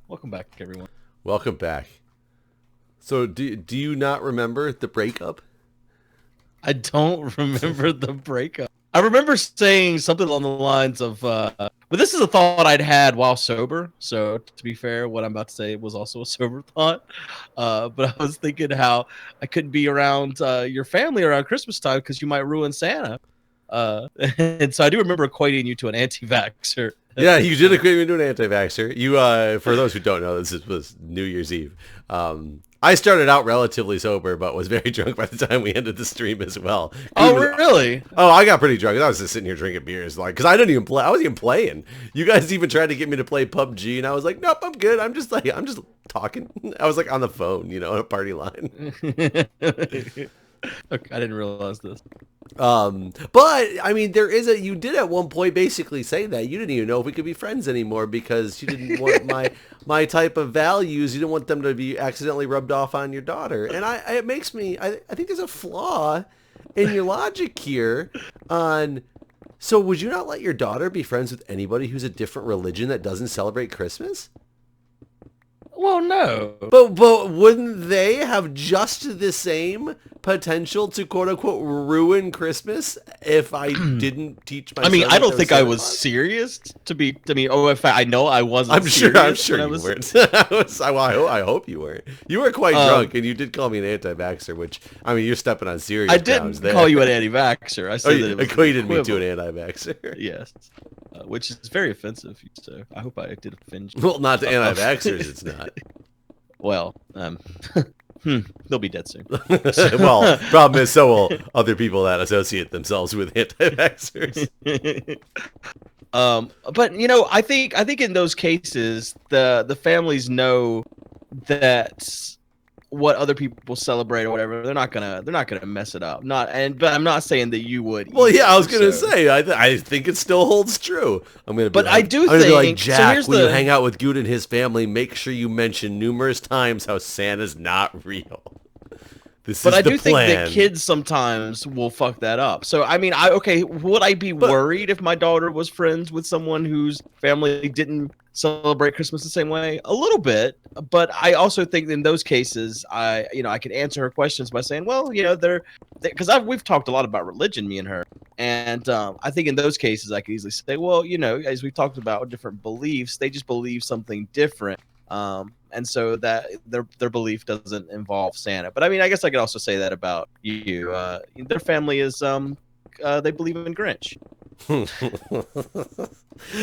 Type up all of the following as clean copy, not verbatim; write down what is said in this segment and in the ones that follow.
Welcome back, everyone. Welcome back. So, do you not remember the breakup? I don't remember the breakup. I remember saying something along the lines of, but this is a thought I'd had while sober. So, to be fair, what I'm about to say was also a sober thought. But I was thinking how I couldn't be around your family around Christmas time because you might ruin Santa. And so I do remember equating you to an anti-vaxxer. Yeah, you did equate me to an anti-vaxxer. For those who don't know, was New Year's Eve. I started out relatively sober, but was very drunk by the time we ended the stream as well. Oh, really? Oh, I got pretty drunk. I was just sitting here drinking beers, because I didn't even play. I wasn't even playing. You guys even tried to get me to play PUBG, and I was like, nope, I'm good. I'm just talking. I was like on the phone, on a party line. Okay, I didn't realize this. But I mean, you did at one point basically say that you didn't even know if we could be friends anymore because you didn't want my type of values. You didn't want them to be accidentally rubbed off on your daughter. And it makes me, I think there's a flaw in your logic here so would you not let your daughter be friends with anybody who's a different religion that doesn't celebrate Christmas? Well, no. But wouldn't they have just the same potential to quote unquote ruin Christmas if I didn't teach my I mean, son I that don't there think I was serious in fact, I know I wasn't. I'm sure when I you was... weren't. I hope you weren't. You were quite drunk, and you did call me an anti-vaxxer, which, I mean, you're stepping on serious I grounds didn't there. call you an anti-vaxxer. I said that it was equated me to an anti-vaxxer. Yes, which is very offensive. So I hope I did offend you. Well, not to anti-vaxxers, it's not. Well, they'll be dead soon. Well, problem is, so will other people that associate themselves with anti-vaxxers. But I think in those cases, the families know that what other people celebrate or whatever, they're not gonna mess it up. But I'm not saying that you would. Well, yeah, I was gonna so. say, I think it still holds true. I'm gonna be like, Jack, so when you hang out with Guude and his family, make sure you mention numerous times how Santa's not real. But I do think that kids sometimes will fuck that up. So, I mean, would I be worried if my daughter was friends with someone whose family didn't celebrate Christmas the same way? A little bit, but I also think in those cases, I could answer her questions by saying, well, because we've talked a lot about religion, me and her, and I think in those cases, I could easily say, well, as we've talked about different beliefs, they just believe something different. And so that their belief doesn't involve Santa. But I mean, I guess I could also say that about you. Their family is they believe in Grinch.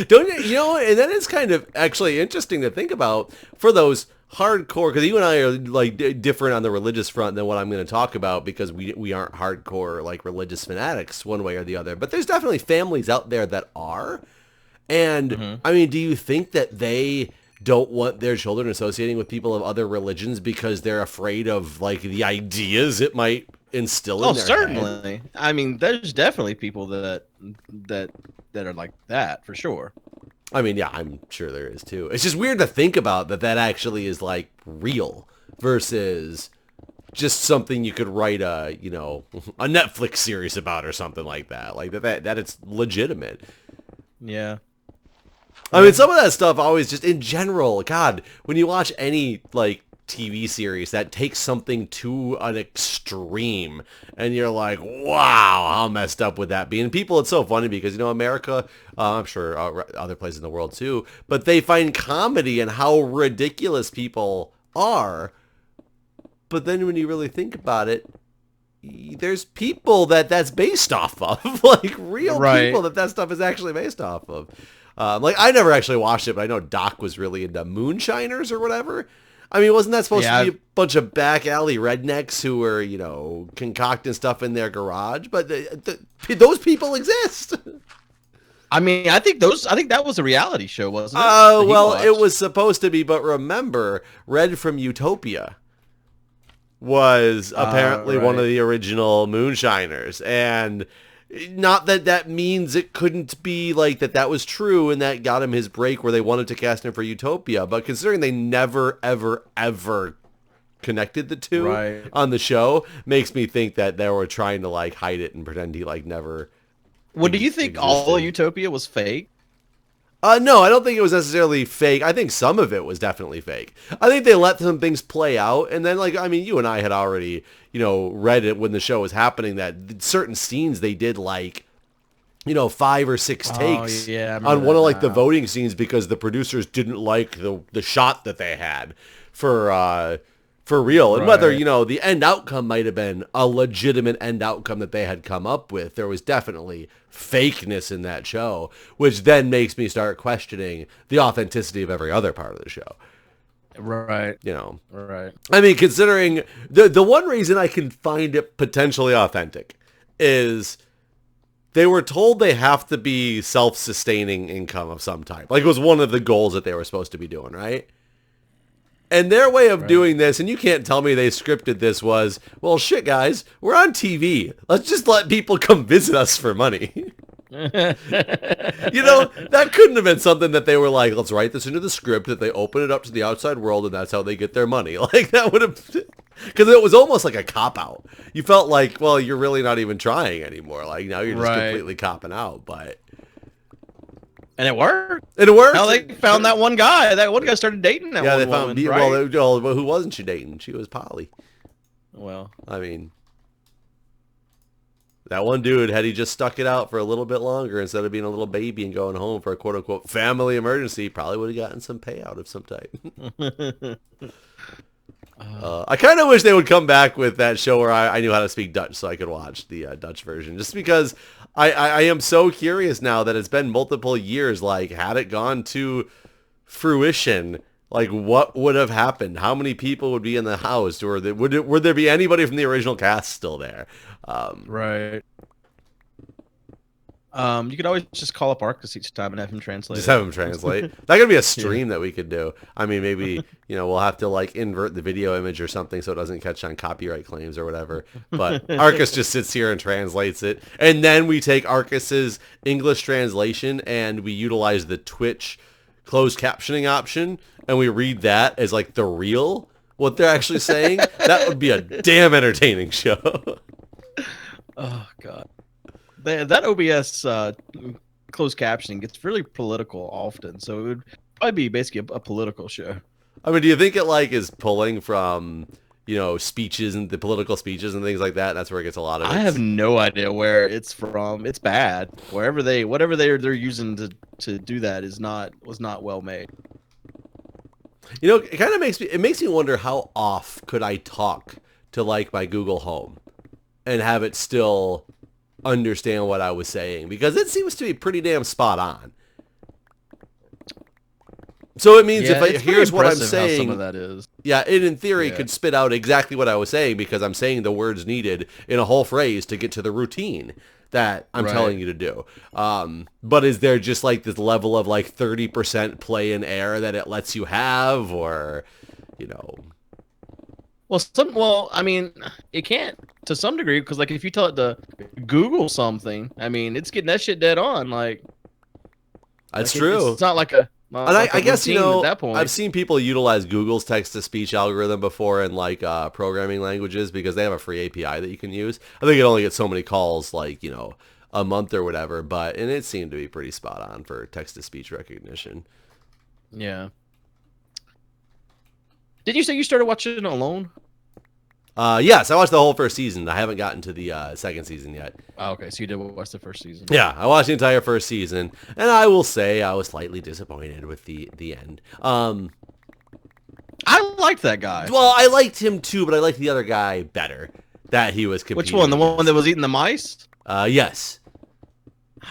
Don't you? And that is kind of actually interesting to think about for those hardcore, because you and I are like different on the religious front than what I'm going to talk about, because we aren't hardcore like religious fanatics one way or the other. But there's definitely families out there that are. And I mean, do you think that they don't want their children associating with people of other religions because they're afraid of like the ideas it might instill in their certainly head? I mean, there's definitely people that are like that for sure. I mean, yeah, I'm sure there is too. It's just weird to think about that actually is like real versus just something you could write a Netflix series about or something like that. Like that it's legitimate. Yeah. I mean, some of that stuff always just in general, God, when you watch any like TV series that takes something to an extreme and you're like, wow, how messed up would that be? And people, it's so funny because, America, I'm sure other places in the world too, but they find comedy in how ridiculous people are. But then when you really think about it, there's people that's based off of, like real people that stuff is actually based off of. Like, I never actually watched it, but I know Doc was really into moonshiners or whatever. I mean, wasn't that supposed to be a bunch of back alley rednecks who were, concocting stuff in their garage? But those people exist. I mean, I think that was a reality show, wasn't it? Well, it was supposed to be, but remember, Red from Utopia was apparently one of the original moonshiners, and not that means it couldn't be like that was true and that got him his break where they wanted to cast him for Utopia, but considering they never ever connected the two on the show, makes me think that they were trying to like hide it and pretend he like never do you think all of Utopia was fake? No, I don't think it was necessarily fake. I think some of it was definitely fake. I think they let some things play out, and then, like, I mean, you and I had already, read it when the show was happening that certain scenes they did, like, 5 or 6 takes on one of, like, the voting scenes because the producers didn't like the shot that they had for real. And whether, the end outcome might have been a legitimate end outcome that they had come up with, there was definitely fakeness in that show, which then makes me start questioning the authenticity of every other part of the show. Right. Right. I mean, considering the one reason I can find it potentially authentic is they were told they have to be self-sustaining income of some type. Like, it was one of the goals that they were supposed to be doing, right? And their way of doing this, and you can't tell me they scripted this, was, well, shit, guys, we're on TV. Let's just let people come visit us for money. That couldn't have been something that they were like, let's write this into the script, that they open it up to the outside world, and that's how they get their money. Like, that would have... Because it was almost like a cop-out. You felt like, well, you're really not even trying anymore. Like, now you're just completely copping out, but... And it worked. And it worked. How they found that one guy. That one guy started dating that one woman, right? Well, who wasn't she dating? She was Polly. Well, I mean, that one dude, had he just stuck it out for a little bit longer instead of being a little baby and going home for a quote-unquote family emergency, probably would have gotten some payout of some type. I kind of wish they would come back with that show where I knew how to speak Dutch so I could watch the Dutch version. Just because I am so curious now that it's been multiple years. Like, had it gone to fruition, like, what would have happened? How many people would be in the house? Or would there be anybody from the original cast still there? Right. You could always just call up Arcus each time and have him translate. Just have him translate. That could be a stream that we could do. I mean, maybe, we'll have to, like, invert the video image or something so it doesn't catch on copyright claims or whatever. But Arcus just sits here and translates it. And then we take Arcus's English translation and we utilize the Twitch closed captioning option. And we read that as, like, the real, what they're actually saying. That would be a damn entertaining show. Oh, God. That OBS closed captioning gets really political often, so it would probably be basically a political show. I mean, do you think it, like, is pulling from, speeches and the political speeches and things like that? That's where it gets a lot of it. I have no idea where it's from. It's bad. Whatever they're using to do that was not well made. It kind of makes me wonder how off could I talk to, like, my Google Home and have it still understand what I was saying, because it seems to be pretty damn spot on. So it means if here's what I'm saying, some of that is. Yeah, it in theory could spit out exactly what I was saying because I'm saying the words needed in a whole phrase to get to the routine that I'm telling you to do. But is there just, like, this level of, like, 30% play and error that it lets you have, or, Well, I mean, it can't to some degree, because, like, if you tell it to Google something, I mean, it's getting that shit dead on. Like, that's true. It's not like a. And I guess, at that point. I've seen people utilize Google's text-to-speech algorithm before in, like, programming languages because they have a free API that you can use. I think it only gets so many calls, like, a month or whatever, and it seemed to be pretty spot on for text-to-speech recognition. Yeah. Did you say you started watching it alone? Yes, I watched the whole first season. I haven't gotten to the second season yet. Oh, okay, so you did watch the first season. Yeah, I watched the entire first season, and I will say I was slightly disappointed with the end. I liked that guy. Well, I liked him too, but I liked the other guy better that he was competing Which one? The against. one that was eating the mice? Yes.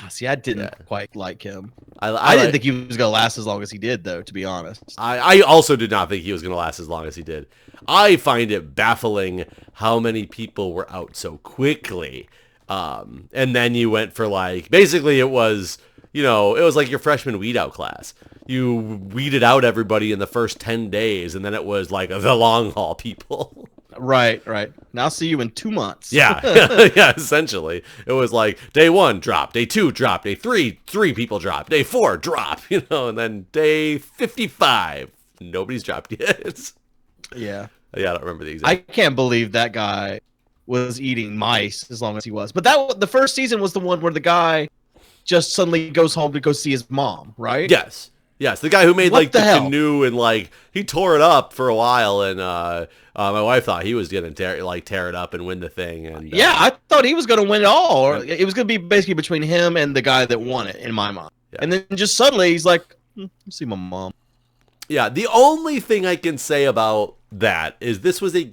See, I didn't quite like him. I didn't think he was going to last as long as he did, though, to be honest. I also did not think he was going to last as long as he did. I find it baffling how many people were out so quickly. And then you went for, like, basically it was, it was like your freshman weed out class. You weeded out everybody in the first 10 days, and then it was like the long haul people. Right. Now I'll see you in 2 months. Yeah, yeah, essentially. It was like day 1, drop. Day 2, drop. Day 3, 3 people drop. Day 4, drop. And then day 55, nobody's dropped yet. Yeah. Yeah, I don't remember the exact. I can't believe that guy was eating mice as long as he was. But the first season was the one where the guy just suddenly goes home to go see his mom, right? Yes. Yes, the guy who made like the canoe and like he tore it up for a while, and my wife thought he was gonna tear it up and win the thing. And yeah, I thought he was gonna win it all, or it was gonna be basically between him and the guy that won it in my mind. Yeah. And then just suddenly he's like, "I'll see my mom." Yeah, the only thing I can say about that is this was a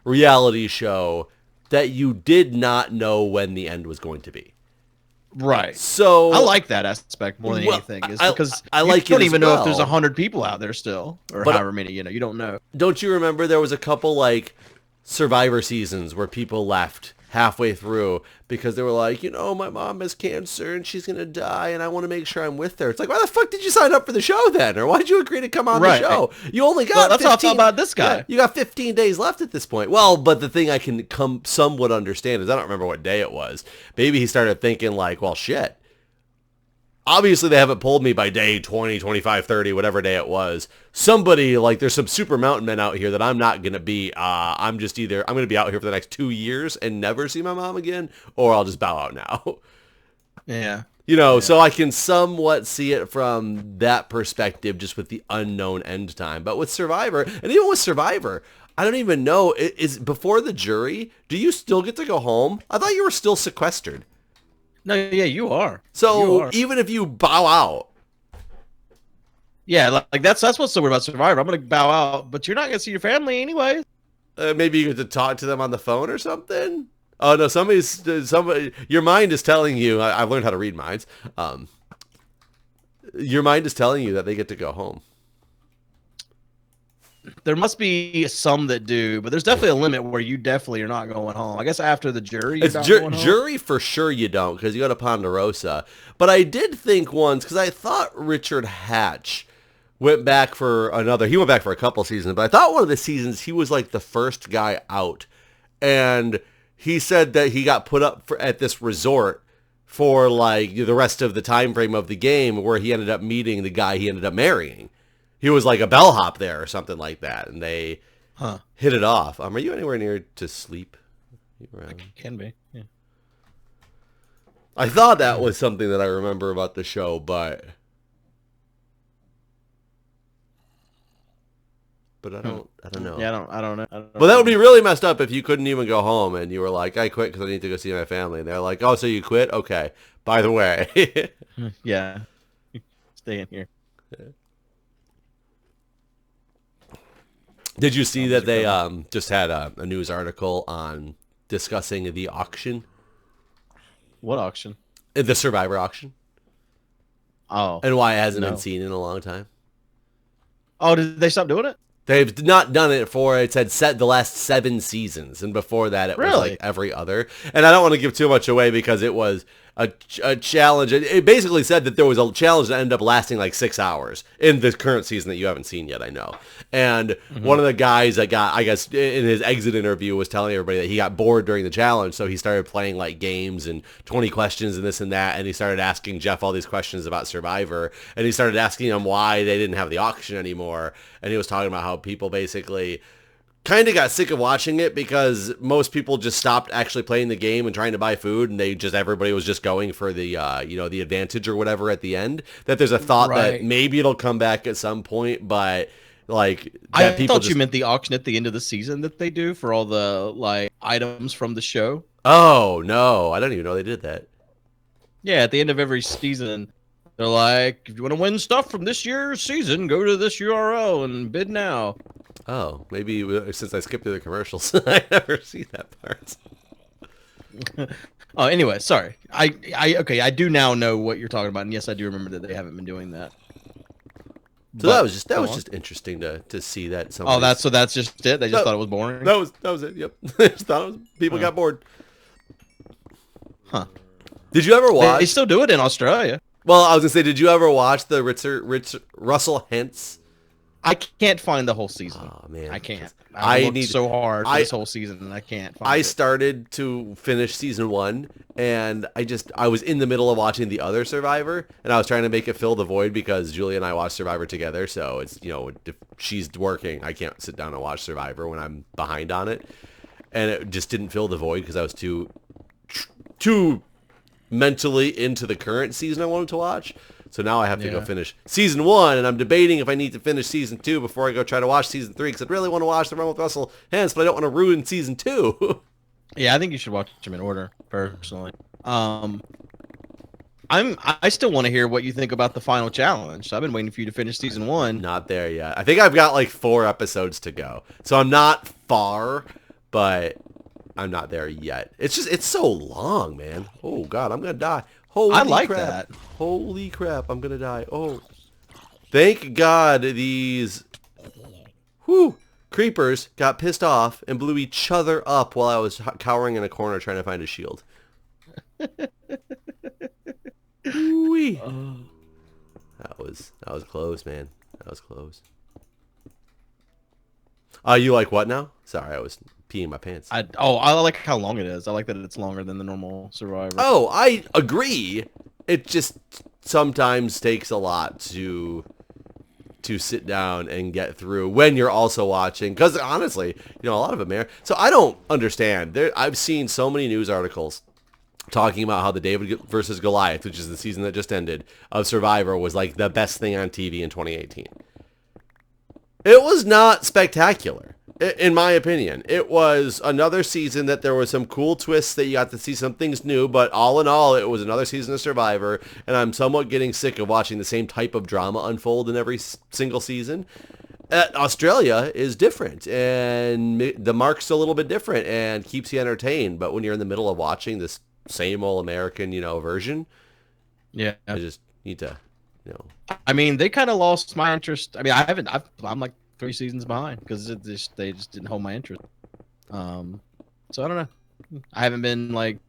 reality show that you did not know when the end was going to be. Right. So I like that aspect more than anything, is because I like you don't even know if there's 100 people out there still, or however many. You don't know. Don't you remember there was a couple like Survivor seasons where people left halfway through because they were like, my mom has cancer and she's gonna die, and I want to make sure I'm with her. It's like, why the fuck did you sign up for the show then, or why'd you agree to come on the show? You only got. Well, that's 15, how I felt about this guy. Yeah, you got 15 days left at this point. Well, but the thing I can somewhat understand is I don't remember what day it was. Maybe he started thinking like, well, shit. Obviously, they haven't pulled me by day 20, 25, 30, whatever day it was. Somebody, like, there's some super mountain men out here that I'm not going to be. I'm going to be out here for the next 2 years and never see my mom again, or I'll just bow out now. Yeah. So I can somewhat see it from that perspective, just with the unknown end time. But with Survivor, and even with Survivor, I don't even know, is before the jury, do you still get to go home? I thought you were still sequestered. No, yeah, you are. So even if you bow out. Yeah, like that's what's so weird about Survivor. I'm going to bow out, but you're not going to see your family anyway. Maybe you get to talk to them on the phone or something? Oh, no, somebody, your mind is telling you, I've learned how to read minds. Your mind is telling you that they get to go home. There must be some that do, but there's definitely a limit where you definitely are not going home. I guess after the jury, it's jury for sure you don't, because you go to Ponderosa. But I did think once, because I thought Richard Hatch went back for another. He went back for a couple seasons, but I thought one of the seasons he was like the first guy out, and he said that he got put up at this resort for like the rest of the time frame of the game, where he ended up meeting the guy he ended up marrying. He was like a bellhop there or something like that, and they hit it off. Are you anywhere near to sleep? I can be, yeah. I thought that was something that I remember about the show, but I don't know. Yeah, I don't know. But that would be really messed up if you couldn't even go home and you were like, I quit because I need to go see my family. And they're like, oh, so you quit? Okay. By the way. Yeah. Stay in here. Yeah. Did you see that they just had a news article on discussing the auction? What auction? The Survivor auction. Oh. And why it hasn't been seen in a long time. Oh, did they stop doing it? They've not done it for, it said set the last 7 seasons. And before that, it was like every other. And I don't want to give too much away because it was a challenge. It basically said that there was a challenge that ended up lasting like 6 hours in the current season that you haven't seen yet, I know. And one of the guys that got, I guess, in his exit interview was telling everybody that he got bored during the challenge. So he started playing like games and 20 questions and this and that. And he started asking Jeff all these questions about Survivor. And he started asking him why they didn't have the auction anymore. And he was talking about how people basically kind of got sick of watching it because most people just stopped actually playing the game and trying to buy food, and everybody was just going for the the advantage or whatever at the end. That there's a thought that maybe it'll come back at some point, but like I thought you meant the auction at the end of the season that they do for all the like items from the show. Oh no, I don't even know they did that. Yeah, at the end of every season, they're like, if you want to win stuff from this year's season, go to this URL and bid now. Oh, maybe since I skipped through the commercials, I never see that part. Oh, anyway, sorry. I do now know what you're talking about, and yes, I do remember that they haven't been doing that. So that was just interesting to see that. Oh, that's just it. They just thought it was boring. That was it. Yep. They just thought people got bored. Huh? Did you ever watch? They still do it in Australia. Well, I was gonna say, did you ever watch the Russell Hentz? I can't find the whole season. Oh man, I can't. I need so hard for this whole season, and I can't find it. I started to finish season 1, and I was in the middle of watching the other Survivor, and I was trying to make it fill the void because Julie and I watch Survivor together. So it's if she's working, I can't sit down and watch Survivor when I'm behind on it, and it just didn't fill the void because I was too mentally into the current season I wanted to watch. So now I have to go finish season 1, and I'm debating if I need to finish season 2 before I go try to watch season 3, because I really want to watch the Run with Russell Hance, but I don't want to ruin season 2. Yeah, I think you should watch them in order, personally. I still want to hear what you think about the final challenge. So I've been waiting for you to finish season 1. Not there yet. I think I've got like 4 episodes to go. So I'm not far, but I'm not there yet. It's so long, man. Oh God, I'm gonna die. Holy I like crap. that. Holy crap, I'm gonna die. Oh, thank God these creepers got pissed off and blew each other up while I was cowering in a corner trying to find a shield. Ooh-wee. That was close, man. That was close. You like what now? Sorry, I was peeing my pants. I like how long it is. I like that it's longer than the normal Survivor. Oh, I agree. It just sometimes takes a lot to sit down and get through when you're also watching. Because honestly, a lot of America. So I don't understand. I've seen so many news articles talking about how the David versus Goliath, which is the season that just ended, of Survivor was like the best thing on TV in 2018. It was not spectacular, in my opinion. It was another season that there was some cool twists that you got to see some things new, but all in all, it was another season of Survivor, and I'm somewhat getting sick of watching the same type of drama unfold in every single season. Australia is different, and the mark's a little bit different and keeps you entertained, but when you're in the middle of watching this same old American, version, yeah, I just need to, I mean, they kind of lost my interest. I mean, I'm like 3 seasons behind because they just didn't hold my interest. So I don't know. I haven't been like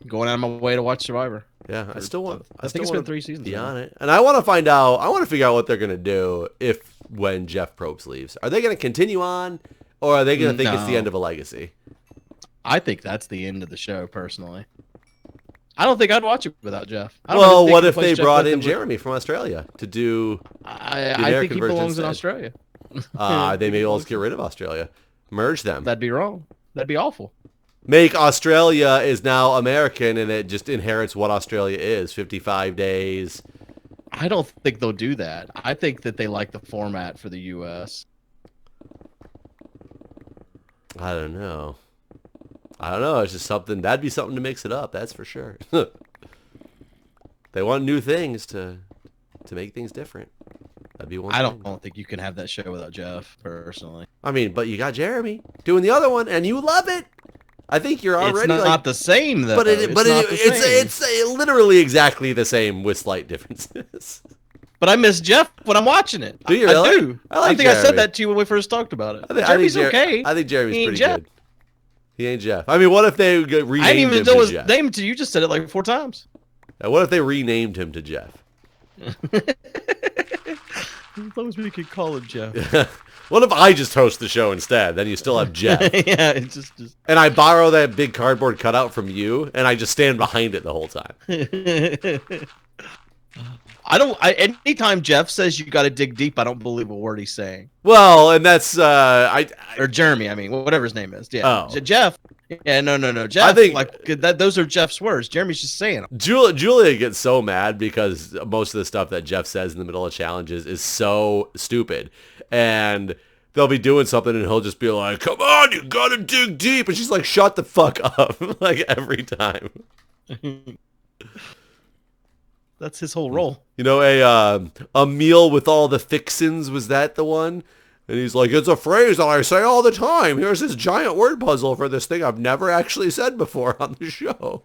going out of my way to watch Survivor. Yeah, I think it's been 3 seasons. Be on it, and I want to find out. I want to figure out what they're gonna do when Jeff Probst leaves. Are they gonna continue on, or are they gonna think it's the end of a legacy? I think that's the end of the show, personally. I don't think I'd watch it without Jeff. Well, what if they brought in Jeremy from Australia to do I think he belongs in Australia. They may well get rid of Australia. Merge them. That'd be wrong. That'd be awful. Make Australia is now American, and it just inherits what Australia is, 55 days. I don't think they'll do that. I think that they like the format for the U.S. I don't know. It's just something. That'd be something to mix it up. That's for sure. They want new things to make things different. That'd be one. I don't think you can have that show without Jeff, personally. I mean, but you got Jeremy doing the other one, and you love it. I think you're already. It's not the same, though. It's literally exactly the same with slight differences. But I miss Jeff when I'm watching it. Do you really? I do. I think Jeremy. I said that to you when we first talked about it. Jeremy's okay. I think Jeremy's pretty good. He ain't Jeff. I mean, what if they renamed him to Jeff? I didn't even know his name until you just said it like 4 times. What if they renamed him to Jeff? As long as we could call him Jeff. What if I just host the show instead? Then you still have Jeff. Yeah, it's just. And I borrow that big cardboard cutout from you, and I just stand behind it the whole time. Anytime Jeff says you got to dig deep, I don't believe a word he's saying. Well, and that's or Jeremy. I mean, whatever his name is. Yeah, Jeff. Yeah, no. Jeff. I think those are Jeff's words. Jeremy's just saying them. Julia gets so mad because most of the stuff that Jeff says in the middle of challenges is so stupid, and they'll be doing something and he'll just be like, "Come on, you gotta dig deep," and she's like, "Shut the fuck up!" Like every time. That's his whole role. A meal with all the fixins, was that the one? And he's like, "It's a phrase that I say all the time. Here's this giant word puzzle for this thing I've never actually said before on the show."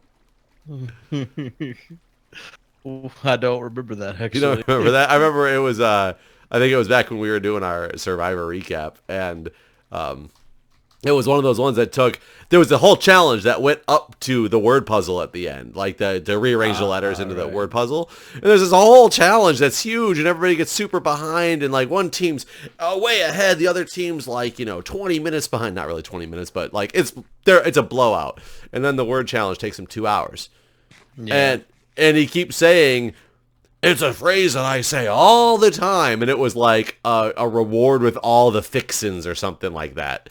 I don't remember that, actually. You don't remember that? I remember it was, I think it was back when we were doing our Survivor recap. And it was one of those ones that there was a whole challenge that went up to the word puzzle at the end, like to rearrange the letters into the word puzzle. And there's this whole challenge that's huge, and everybody gets super behind, and like one team's way ahead, the other team's like 20 minutes behind. Not really 20 minutes, but like it's a blowout. And then the word challenge takes him 2 hours. Yeah. And he keeps saying, "It's a phrase that I say all the time," and it was like a reward with all the fixins or something like that.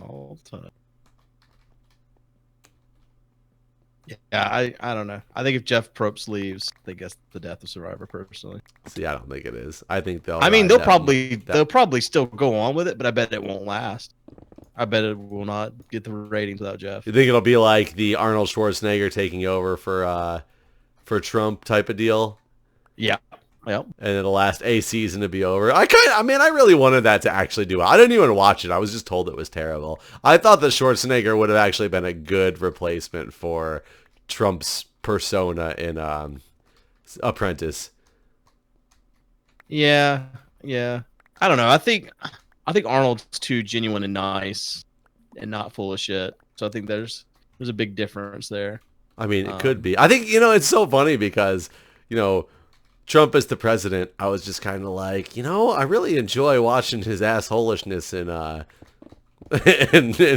All the time. Yeah, I don't know. I think if Jeff Probst leaves, I think that's the death of Survivor personally. See, I don't think it is. I think they'll. I mean, they'll probably still go on with it, but I bet it won't last. I bet it will not get the ratings without Jeff. You think it'll be like the Arnold Schwarzenegger taking over for Trump type of deal? Yeah. Yep. And it'll last a season to be over. I really wanted that to actually do it. I didn't even watch it. I was just told it was terrible. I thought that Schwarzenegger would have actually been a good replacement for Trump's persona in Apprentice. Yeah. I don't know. I think Arnold's too genuine and nice and not full of shit. So I think there's a big difference there. I mean, it could be. I think, it's so funny because, Trump as the president, I was just kind of like, I really enjoy watching his assholishness in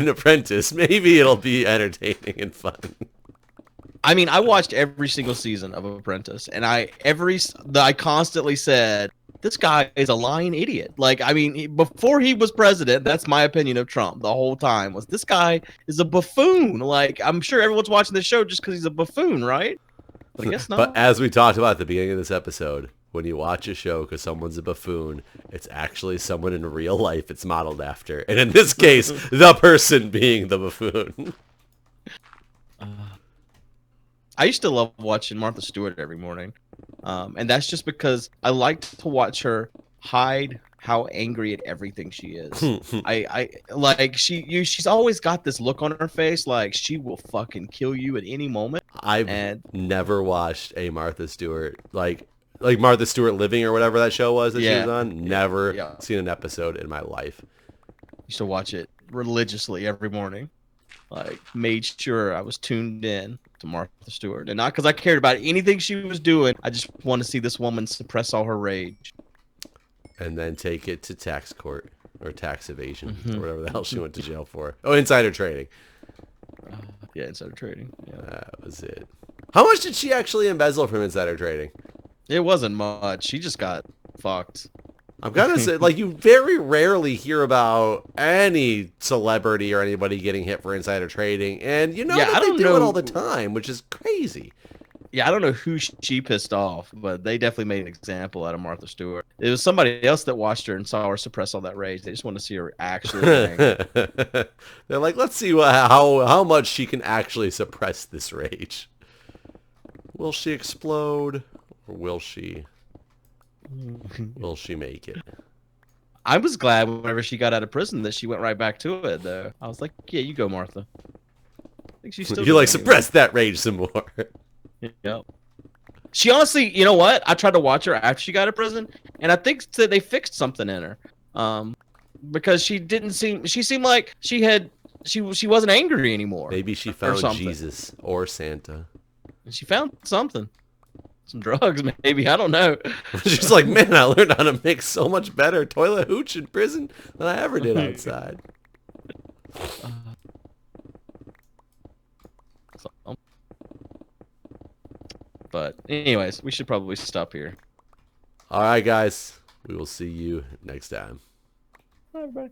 Apprentice. Maybe it'll be entertaining and fun. I mean, I watched every single season of Apprentice, and I constantly said, this guy is a lying idiot. Like, I mean, before he was president, that's my opinion of Trump the whole time, was this guy is a buffoon. Like, I'm sure everyone's watching this show just because he's a buffoon, right? But I guess not. But as we talked about at the beginning of this episode, when you watch a show because someone's a buffoon, it's actually someone in real life it's modeled after. And in this case, the person being the buffoon. I used to love watching Martha Stewart every morning. And that's just because I liked to watch her hide how angry at everything she is. I like she's always got this look on her face like she will fucking kill you at any moment. I've never watched a Martha Stewart like Martha Stewart Living or whatever that show was that she was on. Never seen an episode in my life. Used to watch it religiously every morning. Like, made sure I was tuned in to Martha Stewart, and not because I cared about anything she was doing. I just want to see this woman suppress all her rage. And then take it to tax court or tax evasion or whatever the hell she went to jail for. Oh, insider trading. Yeah, insider trading. Yeah. That was it. How much did she actually embezzle from insider trading? It wasn't much. She just got fucked. I'm gonna say, like, you very rarely hear about any celebrity or anybody getting hit for insider trading, and they do it all the time, which is crazy. Yeah, I don't know who she pissed off, but they definitely made an example out of Martha Stewart. It was somebody else that watched her and saw her suppress all that rage. They just want to see her actually angry. They're like, let's see how much she can actually suppress this rage. Will she explode, or will she make it? I was glad whenever she got out of prison that she went right back to it, though. I was like, yeah, you go, Martha. I think she's still you suppress that rage some more. Yep. She honestly, you know what? I tried to watch her after she got out of prison, and I think that they fixed something in her. Because she seemed like she wasn't angry anymore. Maybe she found Jesus or Santa. She found something. Some drugs, maybe. I don't know. She's like, man, I learned how to make so much better toilet hooch in prison than I ever did outside. But anyways, we should probably stop here. All right, guys. We will see you next time. Bye, everybody.